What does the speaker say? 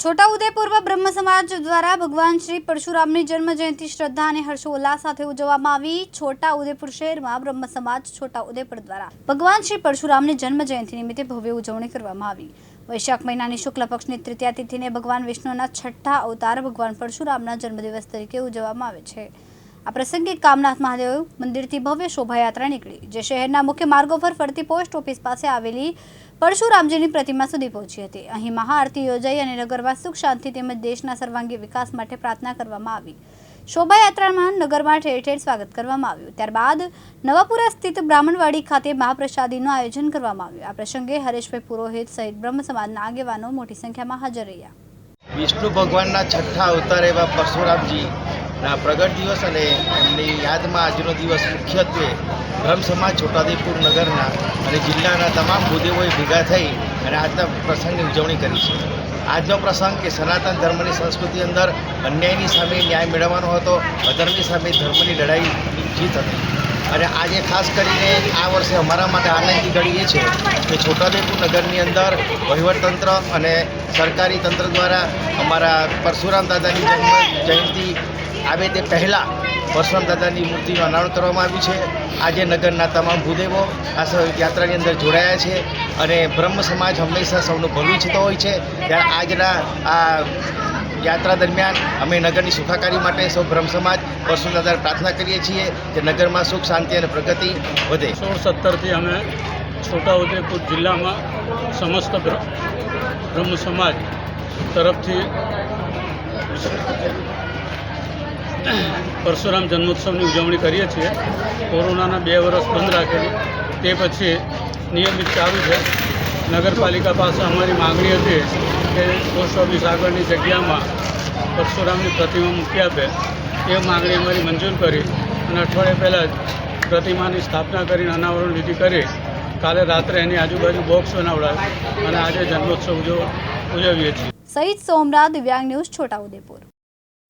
છોટાઉદેપુરમાં બ્રહ્મ સમાજ દ્વારા ભગવાન શ્રી પરશુરામની જન્મ જયંતિ શ્રદ્ધા અને હર્ષોલ્લાસ સાથે ઉજવવામાં આવી। છોટાઉદેપુર શહેરમાં બ્રહ્મ સમાજ છોટાઉદેપુર દ્વારા ભગવાન શ્રી પરશુરામની જન્મ જયંતિ નિમિત્તે ભવ્ય ઉજવણી કરવામાં આવી। વૈશાખ મહિનાની શુક્લ પક્ષની તૃતીયા તિથિને ભગવાન વિષ્ણુના છઠ્ઠા અવતાર ભગવાન પરશુરામના જન્મદિવસ તરીકે ઉજવવામાં આવે છે। આ પ્રસંગે કામનાથ મહાદેવ મંદિરથી ભવ્ય શોભાયાત્રા નીકળી, જે શહેરના મુખ્ય માર્ગો પર ફરતી પોસ્ટ ઓફિસ પાસે આવેલી પરશુરામજીની પ્રતિમા સુધી પહોંચી હતી। અહીં મહાઆરતી યોજાઈ અને નગરમાં સુખ શાંતિ તેમજ દેશના સર્વાંગી વિકાસ માટે પ્રાર્થના કરવામાં આવી। શોભાયાત્રામાં નગરમાં ઠેર ઠેર સ્વાગત કરવામાં આવ્યું। ત્યારબાદ નવાપુરા સ્થિત બ્રાહ્મણવાડી ખાતે મહાપ્રસાદીનું આયોજન કરવામાં આવ્યું। આ પ્રસંગે હરેશભાઈ પુરોહિત સહિત બ્રહ્મ સમાજના આગેવાનો મોટી સંખ્યામાં હાજર રહ્યા। વિષ્ણુ ભગવાનના છઠ્ઠા અવતાર એવા પરશુરામજીના પ્રગટ દિવસ અને એમની યાદમાં આજનો દિવસ મુખ્યત્વે બ્રહ્મ સમાજ છોટાઉદેપુર નગરના અને જિલ્લાના તમામ ભૂદેવોએ ભેગા થઈ અને આજના પ્રસંગની ઉજવણી કરી છે। આજનો પ્રસંગ કે સનાતન ધર્મની સંસ્કૃતિ અંદર અન્યાયની સામે ન્યાય મેળવવાનો હતો, અધર્મની સામે ધર્મની લડાઈની જીત હતી। અને આજે ખાસ કરીને આ વર્ષે અમારા માટે આનંદની ઘડી એ છે કે છોટાઉદેપુર નગરની અંદર વહીવટતંત્ર અને સરકારી તંત્ર દ્વારા અમારા પરશુરામ દાદાની જન્મ જયંતિ આવે તે પહેલાં પરશુરામ દાદાની મૂર્તિનું અનાવરણ કરવામાં આવ્યું છે। આજે નગરના તમામ ભૂદેવો આ યાત્રાની અંદર જોડાયા છે અને બ્રહ્મ સમાજ હંમેશા સૌનું ભલું ઈચ્છતો હોય છે। ત્યારે આજના આ યાત્રા દરમિયાન અમે નગરની સુખાકારી માટે સૌ બ્રહ્મ સમાજ પરશુરામ દાદાને પ્રાર્થના કરીએ છીએ કે નગરમાં સુખ શાંતિ અને પ્રગતિ વધે। 16-17થી અમે છોટાઉદેપુર જિલ્લામાં સમસ્ત બ્રહ્મ સમાજ તરફથી પરશુરામ જન્મોત્સવની ઉજવણી કરીએ છીએ। કોરોનાના 2 વર્ષ બંધ રાખેલું, તે પછી નિયમિત ચાલુ છે। નગરપાલિકા પાસે અમારી માગણી હતી કે પોસ્ટ ઓફિસ આગળની જગ્યામાં પરશુરામની પ્રતિમા મૂકી આપે। એ માગણી અમારી મંજૂર કરી અને અઠવાડિયા પહેલાં જ પ્રતિમાની સ્થાપના કરીને અનાવરણ વિધિ કરી કાલે રાત્રે એની આજુબાજુ બોક્સ બનાવડાવ્યું અને આજે જન્મોત્સવ ઉજવીએ છીએ। સહિત સોમનાથ દિવ્યાંગ ન્યૂઝ છોટાઉદેપુર।